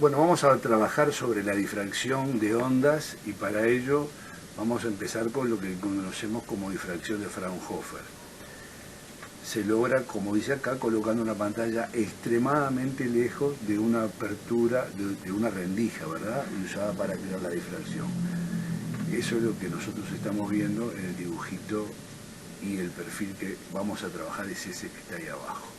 Bueno, vamos a trabajar sobre la difracción de ondas y para ello vamos a empezar con lo que conocemos como difracción de Fraunhofer. Se logra, como dice acá, colocando una pantalla extremadamente lejos de una apertura, de una rendija, ¿verdad? Usada para crear la difracción. Eso es lo que nosotros estamos viendo en el dibujito y el perfil que vamos a trabajar es ese que está ahí abajo.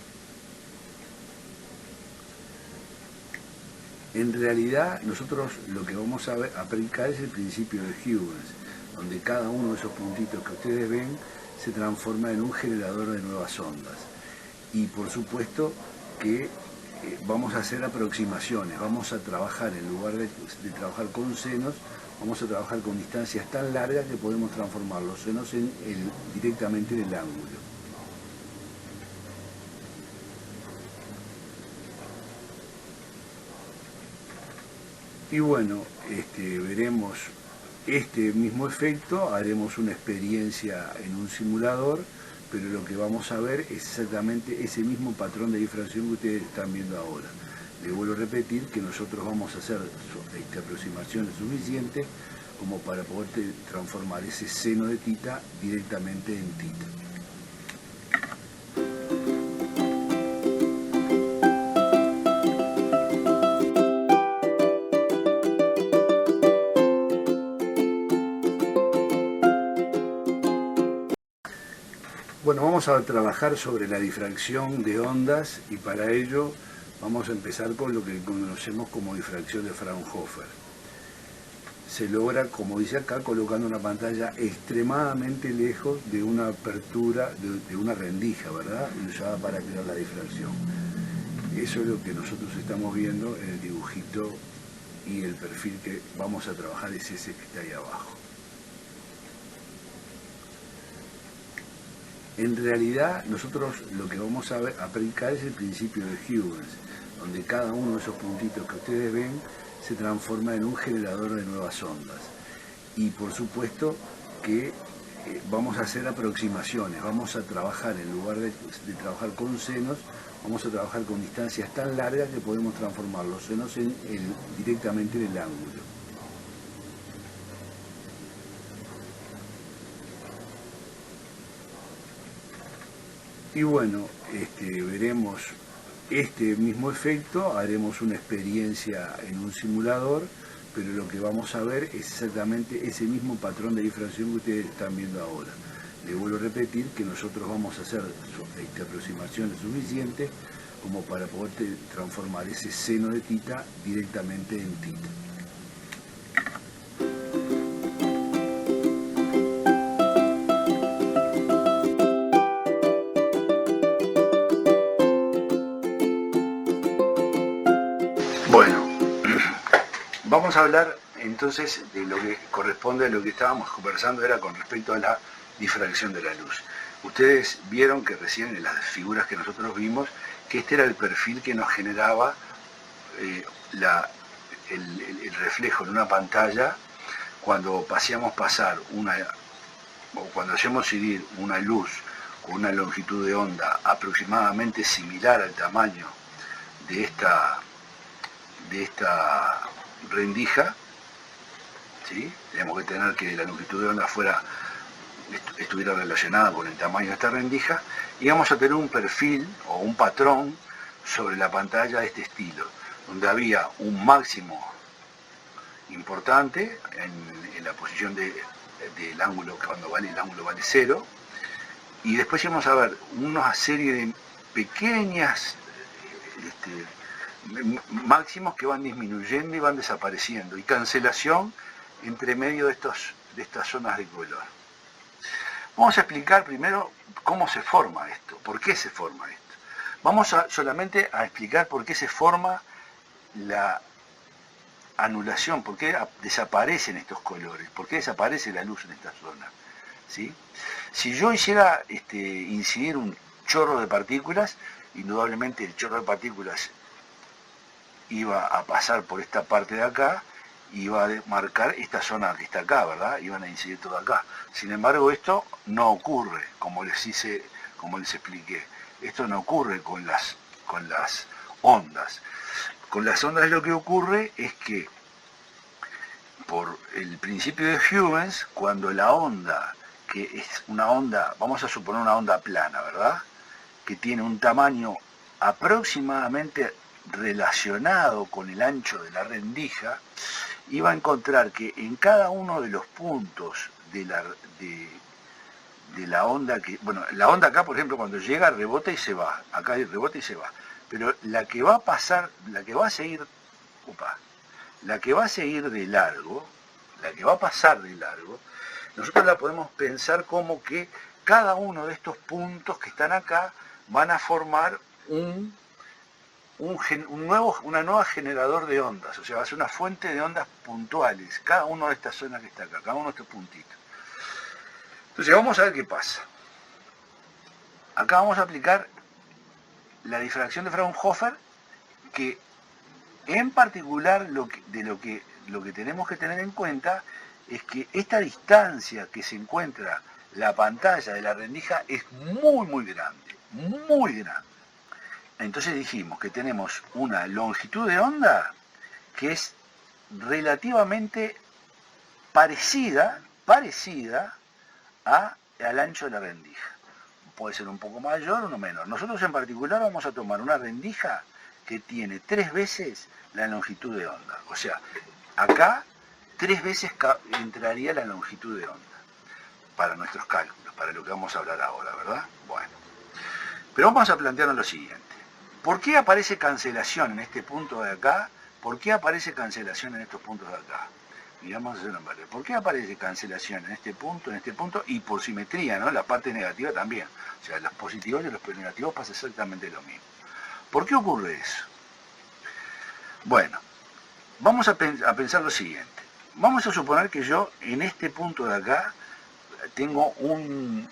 En realidad, nosotros lo que vamos a aplicar es el principio de Huygens, donde cada uno de esos puntitos que ustedes ven se transforma en un generador de nuevas ondas. Y por supuesto que vamos a hacer aproximaciones, vamos a trabajar, en lugar de trabajar con senos, vamos a trabajar con distancias tan largas que podemos transformar los senos directamente en el ángulo. Y bueno, veremos este mismo efecto, haremos una experiencia en un simulador, pero lo que vamos a ver es exactamente ese mismo patrón de difracción que ustedes están viendo ahora. Les vuelvo a repetir que nosotros vamos a hacer aproximaciones suficientes como para poder transformar ese seno de tita directamente en tita. Bueno, vamos a trabajar sobre la difracción de ondas y para ello vamos a empezar con lo que conocemos como difracción de Fraunhofer. Se logra, como dice acá, colocando una pantalla extremadamente lejos de una apertura, de una rendija, ¿verdad? Usada para crear la difracción. Eso es lo que nosotros estamos viendo en el dibujito y el perfil que vamos a trabajar es ese que está ahí abajo. En realidad, nosotros lo que vamos a aplicar es el principio de Huygens, donde cada uno de esos puntitos que ustedes ven se transforma en un generador de nuevas ondas. Y por supuesto que vamos a hacer aproximaciones, vamos a trabajar, en lugar de trabajar con senos, vamos a trabajar con distancias tan largas que podemos transformar los senos directamente en el ángulo. Y bueno, veremos este mismo efecto, haremos una experiencia en un simulador, pero lo que vamos a ver es exactamente ese mismo patrón de difracción que ustedes están viendo ahora. Les vuelvo a repetir que nosotros vamos a hacer aproximaciones suficientes como para poder transformar ese seno de tita directamente en tita. Bueno, vamos a hablar entonces de lo que corresponde a lo que estábamos conversando, era con respecto a la difracción de la luz. Ustedes vieron que recién en las figuras que nosotros vimos, que este era el perfil que nos generaba el reflejo en una pantalla cuando hacíamos pasar o cuando hacíamos incidir una luz con una longitud de onda aproximadamente similar al tamaño de esta rendija, ¿sí? Tenemos que tener que la longitud de onda estuviera relacionada con el tamaño de esta rendija, y vamos a tener un perfil o un patrón sobre la pantalla de este estilo, donde había un máximo importante en la posición del ángulo, cuando el ángulo vale 0, y después vamos a ver una serie de pequeñas máximos que van disminuyendo y van desapareciendo, y cancelación entre medio de estas zonas de color. Vamos a explicar primero cómo se forma esto, por qué se forma esto. Vamos solamente a explicar por qué se forma la anulación, por qué desaparecen estos colores, por qué desaparece la luz en esta zona, ¿sí? Si yo hiciera incidir un chorro de partículas, indudablemente el chorro de partículas iba a pasar por esta parte de acá, iba a marcar esta zona que está acá, ¿verdad? Iban a incidir todo acá. Sin embargo, esto no ocurre, como les expliqué. Esto no ocurre con las ondas. Con las ondas lo que ocurre es que por el principio de Huygens, cuando la onda, que es una onda, vamos a suponer una onda plana, ¿verdad?, que tiene un tamaño aproximadamente relacionado con el ancho de la rendija, iba a encontrar que en cada uno de los puntos de la onda, que, bueno, la onda acá, por ejemplo, cuando llega, rebota y se va, acá rebota y se va, pero la que va a pasar, la que va a seguir de largo, la que va a pasar de largo, nosotros la podemos pensar como que cada uno de estos puntos que están acá van a formar una nueva generador de ondas, o sea, va a ser una fuente de ondas puntuales, cada uno de estas zonas que está acá, cada uno de estos puntitos. Entonces vamos a ver qué pasa. Acá vamos a aplicar la difracción de Fraunhofer, que en particular lo que tenemos que tener en cuenta es que esta distancia que se encuentra la pantalla de la rendija es muy, muy grande, muy grande. Entonces dijimos que tenemos una longitud de onda que es relativamente parecida al ancho de la rendija. Puede ser un poco mayor o no menor. Nosotros en particular vamos a tomar una rendija que tiene 3 veces la longitud de onda. O sea, acá 3 veces entraría la longitud de onda para nuestros cálculos, para lo que vamos a hablar ahora, ¿verdad? Bueno, pero vamos a plantearnos lo siguiente. ¿Por qué aparece cancelación en este punto de acá? ¿Por qué aparece cancelación en estos puntos de acá? Vamos a hacer un valor. ¿Por qué aparece cancelación en este punto y por simetría, ¿no? La parte negativa también. O sea, los positivos y los negativos pasa exactamente lo mismo. ¿Por qué ocurre eso? Bueno, vamos a pensar lo siguiente. Vamos a suponer que yo en este punto de acá tengo un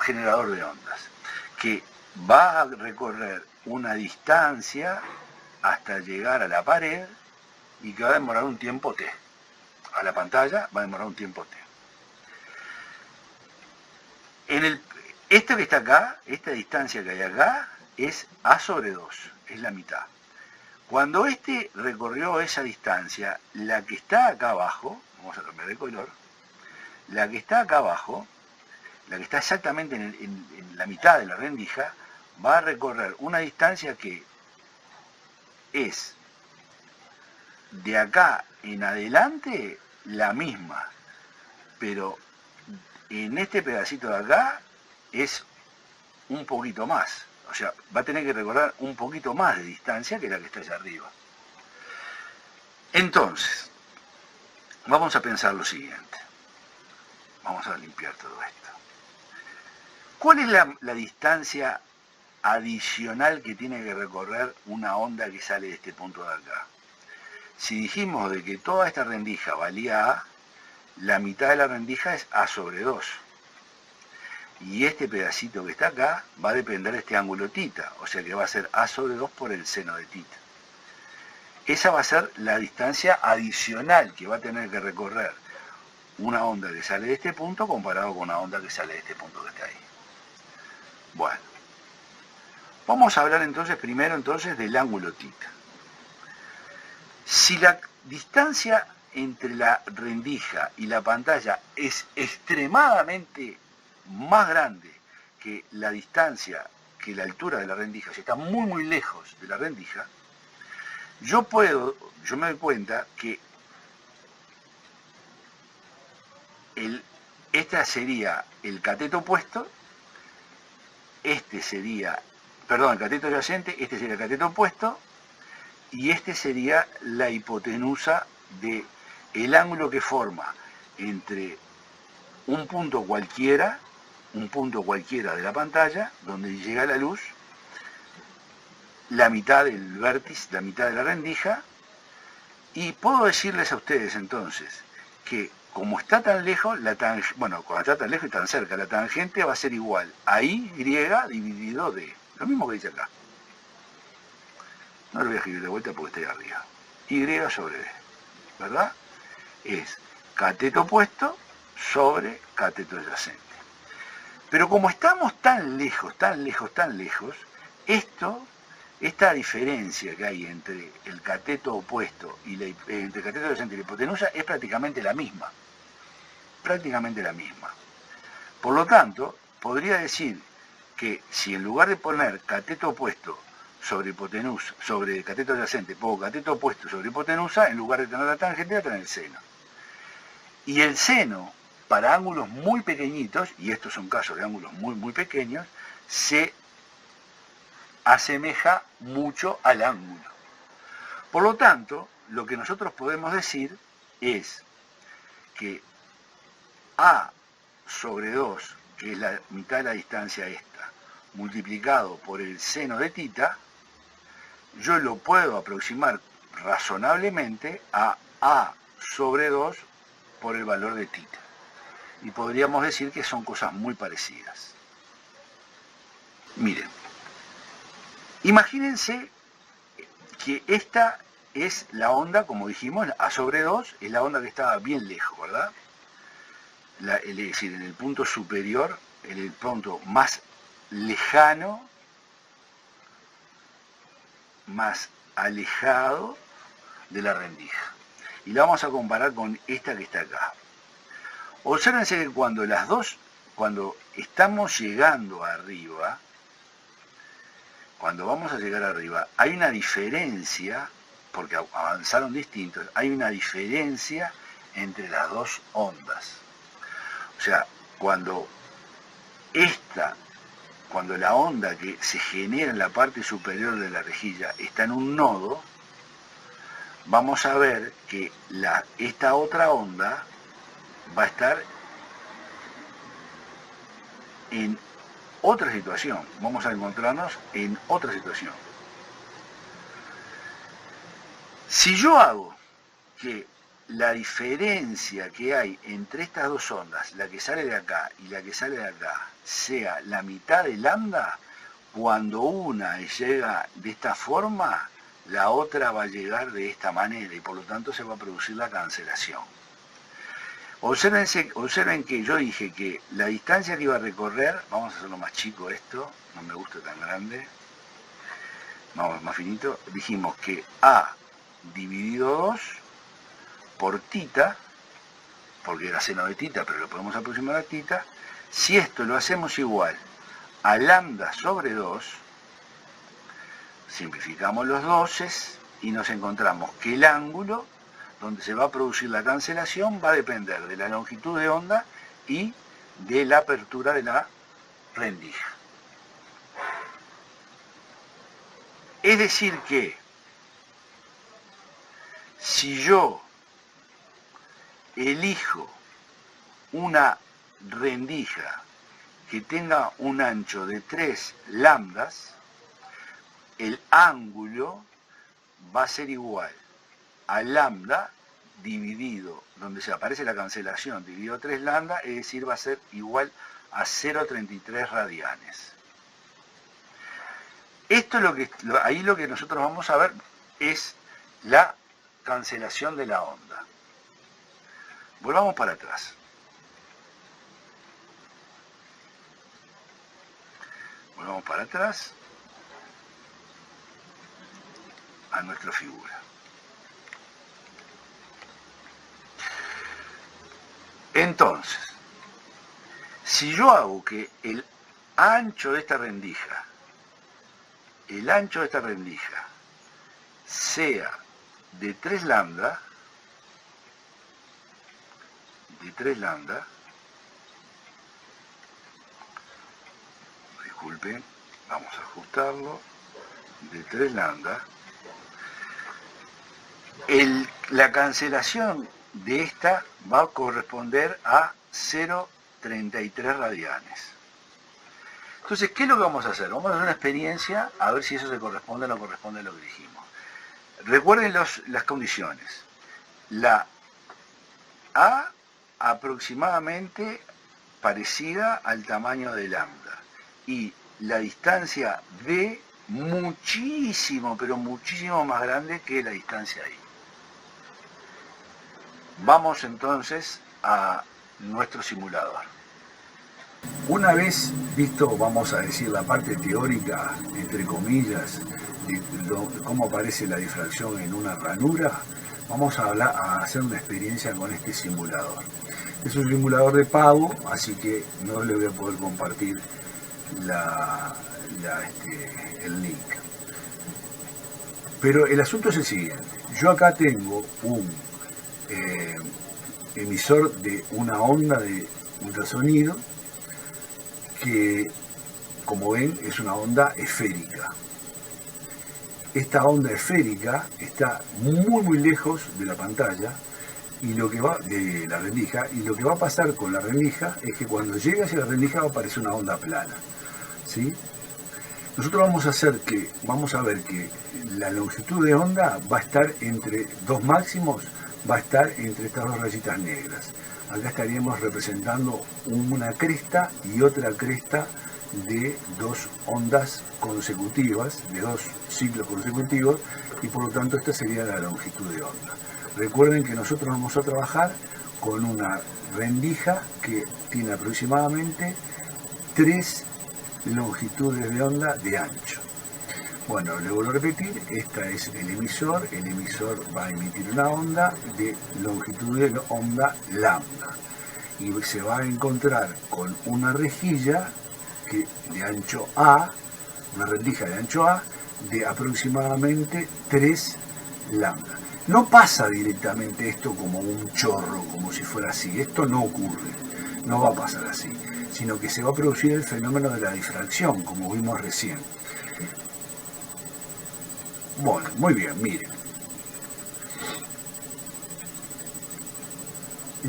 generador de ondas que va a recorrer una distancia hasta llegar a la pared y que va a demorar un tiempo t. A la pantalla va a demorar un tiempo t. Esto que está acá, esta distancia que hay acá, es a sobre 2, es la mitad. Cuando este recorrió esa distancia, la que está acá abajo, vamos a cambiar de color, la que está acá abajo, la que está exactamente en la mitad de la rendija, va a recorrer una distancia que es de acá en adelante la misma, pero en este pedacito de acá es un poquito más. O sea, va a tener que recorrer un poquito más de distancia que la que está allá arriba. Entonces, vamos a pensar lo siguiente. Vamos a limpiar todo esto. ¿Cuál es la distancia adicional que tiene que recorrer una onda que sale de este punto de acá? Si dijimos de que toda esta rendija valía A, la mitad de la rendija es A sobre 2. Y este pedacito que está acá va a depender de este ángulo tita, o sea que va a ser A sobre 2 por el seno de tita. Esa va a ser la distancia adicional que va a tener que recorrer una onda que sale de este punto comparado con una onda que sale de este punto que está ahí. Bueno, vamos a hablar primero del ángulo tita. Si la distancia entre la rendija y la pantalla es extremadamente más grande que la distancia, que la altura de la rendija, si está muy muy lejos de la rendija, yo me doy cuenta que este sería el cateto opuesto, el cateto adyacente, este sería el cateto opuesto, y este sería la hipotenusa del ángulo que forma entre un punto cualquiera de la pantalla, donde llega la luz, la mitad del vértice, la mitad de la rendija, y puedo decirles a ustedes entonces que como está tan lejos, cuando está tan lejos y tan cerca, la tangente va a ser igual a Y dividido D, lo mismo que dice acá. No lo voy a escribir de vuelta porque estoy arriba. Y sobre D, ¿verdad? Es cateto opuesto sobre cateto adyacente. Pero como estamos tan lejos, esto esta diferencia que hay entre el cateto opuesto y entre el cateto adyacente y la hipotenusa es prácticamente la misma. Prácticamente la misma. Por lo tanto, podría decir que si en lugar de poner cateto opuesto sobre hipotenusa, sobre cateto adyacente, pongo cateto opuesto sobre hipotenusa, en lugar de tener la tangente, voy a tener el seno. Y el seno, para ángulos muy pequeñitos, y estos son casos de ángulos muy pequeños, se asemeja mucho al ángulo. Por lo tanto, lo que nosotros podemos decir es que A sobre 2, que es la mitad de la distancia esta, multiplicado por el seno de tita, yo lo puedo aproximar razonablemente a A sobre 2 por el valor de tita. Y podríamos decir que son cosas muy parecidas. Miren, imagínense que esta es la onda, como dijimos, A sobre 2, es la onda que estaba bien lejos, ¿verdad? Es decir, en el punto superior, en el punto más lejano, más alejado de la rendija. Y la vamos a comparar con esta que está acá. Obsérvense que cuando estamos llegando arriba, cuando vamos a llegar arriba, hay una diferencia, porque avanzaron distintos, hay una diferencia entre las dos ondas. O sea, cuando la onda que se genera en la parte superior de la rejilla está en un nodo, vamos a ver que esta otra onda va a estar en otra situación. Vamos a encontrarnos en otra situación. Si yo hago que la diferencia que hay entre estas dos ondas, la que sale de acá y la que sale de acá, sea la mitad de lambda, cuando una llega de esta forma, la otra va a llegar de esta manera y por lo tanto se va a producir la cancelación. Observen que yo dije que la distancia que iba a recorrer, vamos a hacerlo más chico esto, no me gusta tan grande, vamos más finito, dijimos que A dividido 2 por tita, porque era seno de tita, pero lo podemos aproximar a tita, si esto lo hacemos igual a lambda sobre 2, simplificamos los doses y nos encontramos que el ángulo donde se va a producir la cancelación va a depender de la longitud de onda y de la apertura de la rendija. Es decir que si yo elijo una rendija que tenga un ancho de 3 lambdas, el ángulo va a ser igual a lambda dividido, donde se aparece la cancelación, dividido 3 lambda, es decir, va a ser igual a 0,33 radianes. Esto es ahí lo que nosotros vamos a ver es la cancelación de la onda. Volvamos para atrás. Volvamos para atrás a nuestra figura. Entonces, si yo hago que el ancho de esta rendija sea de 3 lambda, disculpen, vamos a ajustarlo, de 3 lambda, la cancelación de esta va a corresponder a 0,33 radianes. Entonces, ¿qué es lo que vamos a hacer? Vamos a hacer una experiencia a ver si eso se corresponde o no corresponde a lo que dijimos. Recuerden las condiciones. La A aproximadamente parecida al tamaño de lambda y la distancia B muchísimo, pero muchísimo más grande que la distancia I. Vamos entonces a nuestro simulador. Una vez visto, vamos a decir, la parte teórica, entre comillas, de cómo aparece la difracción en una ranura, vamos a hacer una experiencia con este simulador. Es un simulador de pago, así que no le voy a poder compartir el link. Pero el asunto es el siguiente. Yo acá tengo un emisor de una onda de ultrasonido que, como ven, es una onda esférica. Esta onda esférica está muy lejos de la pantalla y lo que va de la rendija, y lo que va a pasar con la rendija es que cuando llegue hacia la rendija va a aparecer una onda plana, ¿sí? Nosotros vamos a ver que la longitud de onda va a estar entre dos máximos, va a estar entre estas dos rayitas negras. Acá estaríamos representando una cresta y otra cresta de dos ondas consecutivas, de dos ciclos consecutivos, y por lo tanto esta sería la longitud de onda. Recuerden que nosotros vamos a trabajar con una rendija que tiene aproximadamente 3 longitudes de onda de ancho. Bueno, le vuelvo a repetir, esta es el emisor va a emitir una onda de longitud de onda lambda y se va a encontrar con una rejilla de ancho A, una rendija de ancho A de aproximadamente 3 lambda. No pasa directamente esto como un chorro, como si fuera así. Esto no ocurre, no va a pasar así, sino que se va a producir el fenómeno de la difracción, como vimos recién. Bueno, muy bien, miren.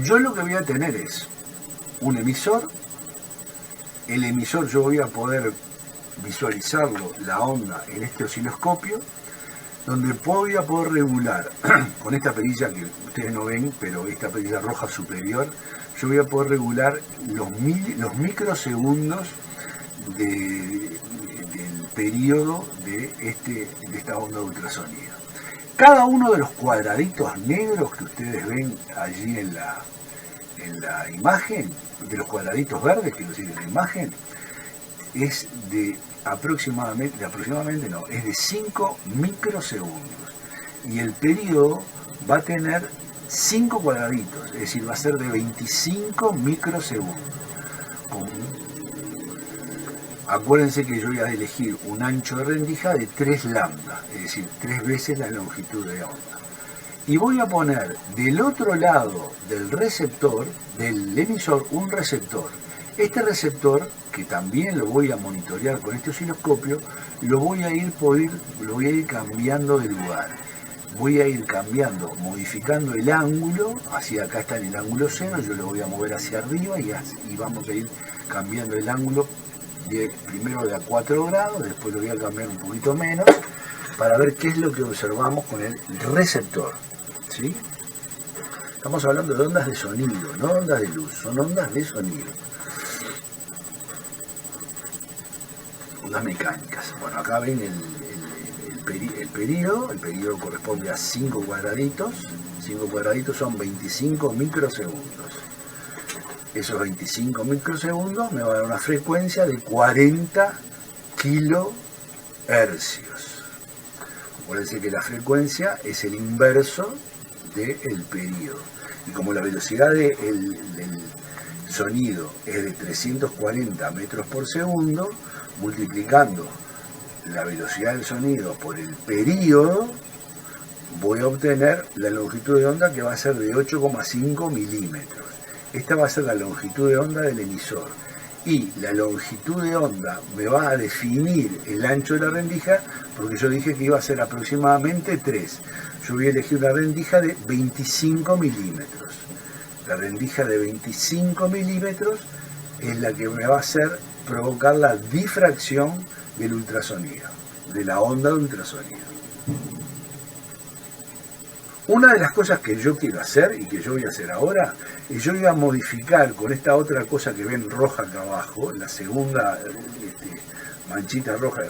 Yo lo que voy a tener es un emisor. El emisor yo voy a poder visualizarlo, la onda, en este osciloscopio, donde voy a poder regular con esta perilla que ustedes no ven, pero esta perilla roja superior, yo voy a poder regular los microsegundos del periodo de esta onda de ultrasonido. Cada uno de los cuadraditos negros que ustedes ven allí en la imagen, de los cuadraditos verdes que siguen en la imagen, es de aproximadamente es de 5 microsegundos. Y el periodo va a tener 5 cuadraditos, es decir, va a ser de 25 microsegundos. Acuérdense que yo voy a elegir un ancho de rendija de 3 lambda, es decir, 3 veces la longitud de onda. Y voy a poner del otro lado del receptor, del emisor, un receptor. Este receptor, que también lo voy a monitorear con este osciloscopio, lo voy a ir cambiando de lugar. Voy a ir cambiando, modificando el ángulo, hacia acá está en el ángulo 0, yo lo voy a mover hacia arriba y vamos a ir cambiando el ángulo primero de a 4 grados, después lo voy a cambiar un poquito menos, para ver qué es lo que observamos con el receptor, ¿sí? Estamos hablando de ondas de sonido, no ondas de luz, son ondas de sonido. Ondas mecánicas. Bueno, acá ven el periodo corresponde a 5 cuadraditos. 5 cuadraditos son 25 microsegundos. Esos 25 microsegundos me van a dar una frecuencia de 40 kilohercios. Acuérdense que la frecuencia es el inverso del periodo. Y como la velocidad del sonido es de 340 metros por segundo, multiplicando la velocidad del sonido por el periodo, voy a obtener la longitud de onda que va a ser de 8,5 milímetros. Esta va a ser la longitud de onda del emisor. Y la longitud de onda me va a definir el ancho de la rendija, porque yo dije que iba a ser aproximadamente 3. Yo voy a elegir una rendija de 25 milímetros. La rendija de 25 milímetros es la que me va a hacer provocar la difracción del ultrasonido, de la onda de ultrasonido. Una de las cosas que yo quiero hacer y que yo voy a hacer ahora es yo voy a modificar con esta otra cosa que ven roja acá abajo, la segunda manchita roja,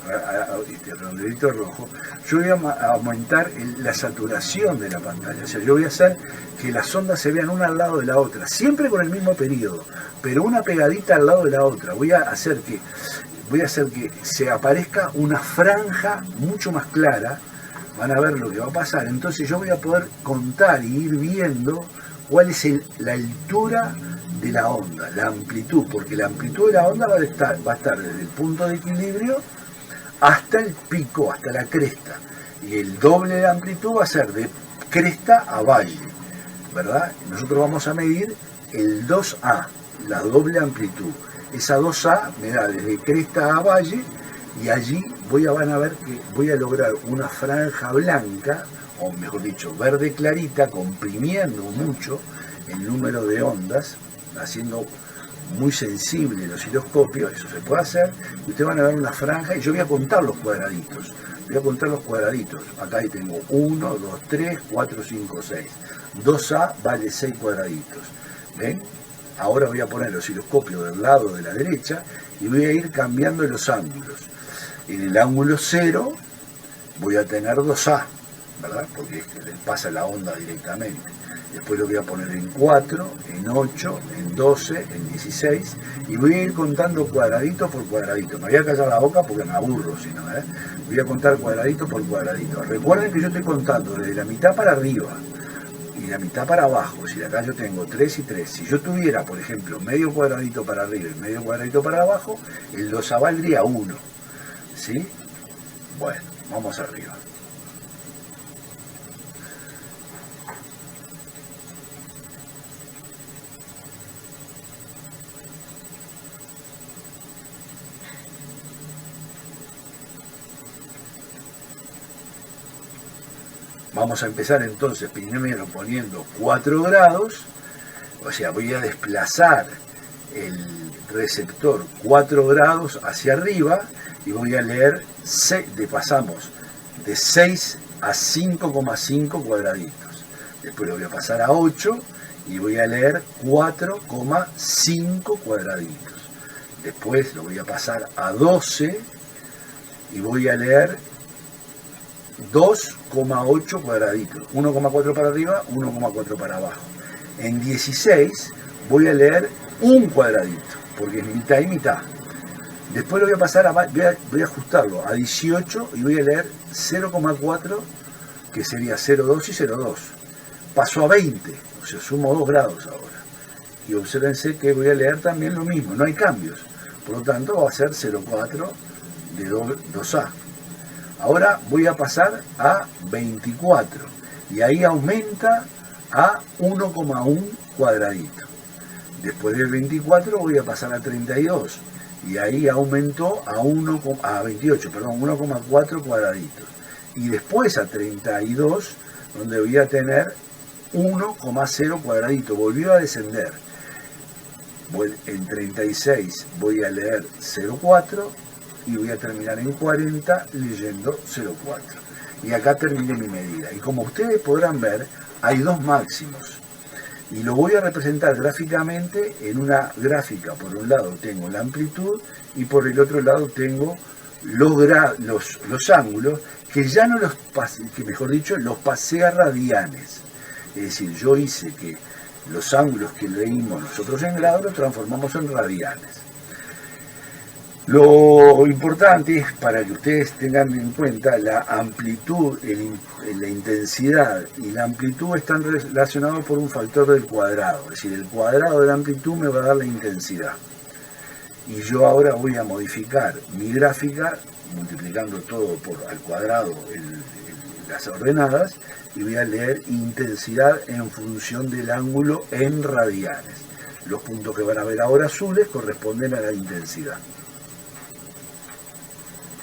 redondito rojo, yo voy a aumentar la saturación de la pantalla. O sea, yo voy a hacer que las ondas se vean una al lado de la otra, siempre con el mismo periodo, pero una pegadita al lado de la otra. Voy a hacer que voy a hacer que se aparezca una franja mucho más clara, van a ver lo que va a pasar, entonces yo voy a poder contar y ir viendo cuál es la altura de la onda, la amplitud, porque la amplitud de la onda va a estar desde el punto de equilibrio hasta el pico, hasta la cresta, y el doble de amplitud va a ser de cresta a valle, ¿verdad? Nosotros vamos a medir el 2A, la doble amplitud. Esa 2A me da desde cresta a valle, y allí van a ver que voy a lograr una franja blanca, o mejor dicho, verde clarita, comprimiendo mucho el número de ondas, haciendo muy sensible el osciloscopio, eso se puede hacer, y ustedes van a ver una franja, y yo voy a contar los cuadraditos. Acá ahí tengo 1, 2, 3, 4, 5, 6. 2A vale 6 cuadraditos. ¿Ven? Ahora voy a poner el osciloscopio del lado de la derecha y voy a ir cambiando los ángulos. En el ángulo 0 voy a tener 2A, ¿verdad? Porque pasa la onda directamente. Después lo voy a poner en 4, en 8, en 12, en 16, y voy a ir contando cuadradito por cuadradito. Me voy a callar la boca porque me aburro, si no, voy a contar cuadradito por cuadradito. Recuerden que yo estoy contando desde la mitad para arriba y la mitad para abajo. Si acá yo tengo 3 y 3, si yo tuviera, por ejemplo, medio cuadradito para arriba y medio cuadradito para abajo, el 2A valdría 1. ¿Sí? Bueno, vamos arriba. Vamos a empezar entonces primero poniendo 4 grados, o sea, voy a desplazar el receptor 4 grados hacia arriba y voy a leer, pasamos de 6 a 5,5 cuadraditos. Después lo voy a pasar a 8 y voy a leer 4,5 cuadraditos. Después lo voy a pasar a 12 y voy a leer 2,8 cuadraditos, 1,4 para arriba, 1,4 para abajo. En 16 voy a leer un cuadradito, porque es mitad y mitad. Después lo voy a pasar voy a ajustarlo a 18 y voy a leer 0,4, que sería 0,2 y 0,2. Paso a 20, o sea, sumo 2 grados ahora. Y obsérvense que voy a leer también lo mismo, no hay cambios. Por lo tanto va a ser 0,4 de 2A. Ahora voy a pasar a 24 y ahí aumenta a 1,1 cuadradito. Después del 24 voy a pasar a 32 y ahí aumentó a 1,4 cuadraditos. Y después a 32, donde voy a tener 1,0 cuadradito, volvió a descender. En 36 voy a leer 0,4 y voy a terminar en 40 leyendo 0,4. Y acá terminé mi medida. Y como ustedes podrán ver, hay dos máximos. Y lo voy a representar gráficamente en una gráfica. Por un lado tengo la amplitud y por el otro lado tengo los ángulos, que ya no los pasé, que mejor dicho, los pasé a radianes. Es decir, yo hice que los ángulos que leímos nosotros en grados los transformamos en radianes. Lo importante es, para que ustedes tengan en cuenta, la amplitud, la intensidad y la amplitud están relacionados por un factor del cuadrado. Es decir, el cuadrado de la amplitud me va a dar la intensidad. Y yo ahora voy a modificar mi gráfica multiplicando todo al cuadrado las ordenadas y voy a leer intensidad en función del ángulo en radianes. Los puntos que van a ver ahora azules corresponden a la intensidad.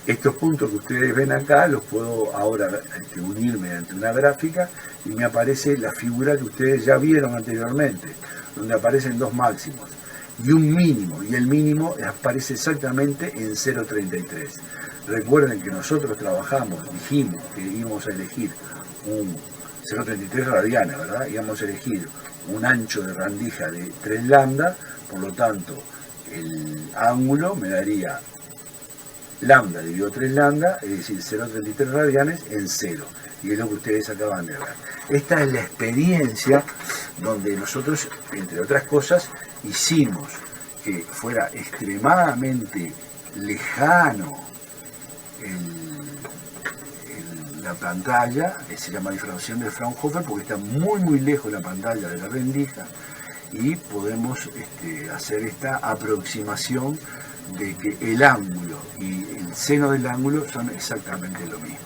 Estos puntos que ustedes ven acá los puedo ahora unir mediante una gráfica y me aparece la figura que ustedes ya vieron anteriormente, donde aparecen dos máximos y un mínimo, y el mínimo aparece exactamente en 0,33. Recuerden que nosotros dijimos que íbamos a elegir un 0,33 radianes, ¿verdad? Íbamos a elegir un ancho de rendija de 3 lambda, por lo tanto el ángulo me daría lambda dividido 3 lambda, es decir, 0,33 radianes en 0. Y es lo que ustedes acaban de ver. Esta es la experiencia donde nosotros, entre otras cosas, hicimos que fuera extremadamente lejano la pantalla, se llama difracción de Fraunhofer porque está muy lejos la pantalla de la rendija, y podemos hacer esta aproximación de que el ángulo y el seno del ángulo son exactamente lo mismo.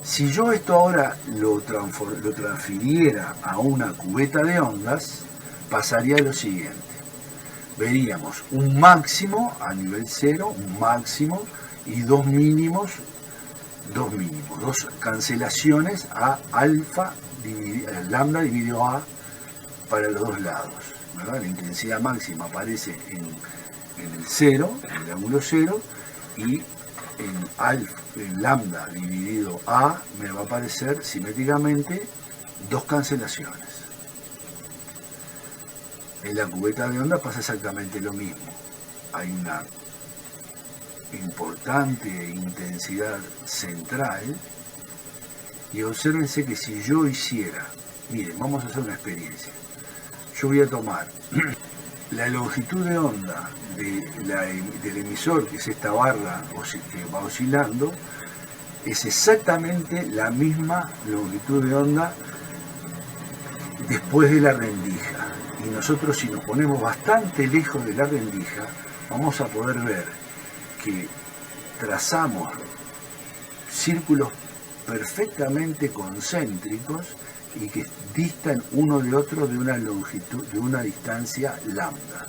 Si yo esto ahora lo transfiriera a una cubeta de ondas, pasaría lo siguiente. Veríamos un máximo a nivel cero, un máximo, y dos cancelaciones a alfa, lambda dividido a para los dos lados, ¿verdad? La intensidad máxima aparece en el cero, en el ángulo cero, y en lambda dividido a me va a aparecer simétricamente dos cancelaciones. En la cubeta de onda pasa exactamente lo mismo. Hay una importante intensidad central, y obsérvense que si yo hiciera, miren, vamos a hacer una experiencia. Yo voy a tomar la longitud de onda del emisor, que es esta barra que va oscilando, es exactamente la misma longitud de onda después de la rendija. Y nosotros, si nos ponemos bastante lejos de la rendija, vamos a poder ver que trazamos círculos perfectamente concéntricos y que distan uno de otro de una longitud, de una distancia lambda.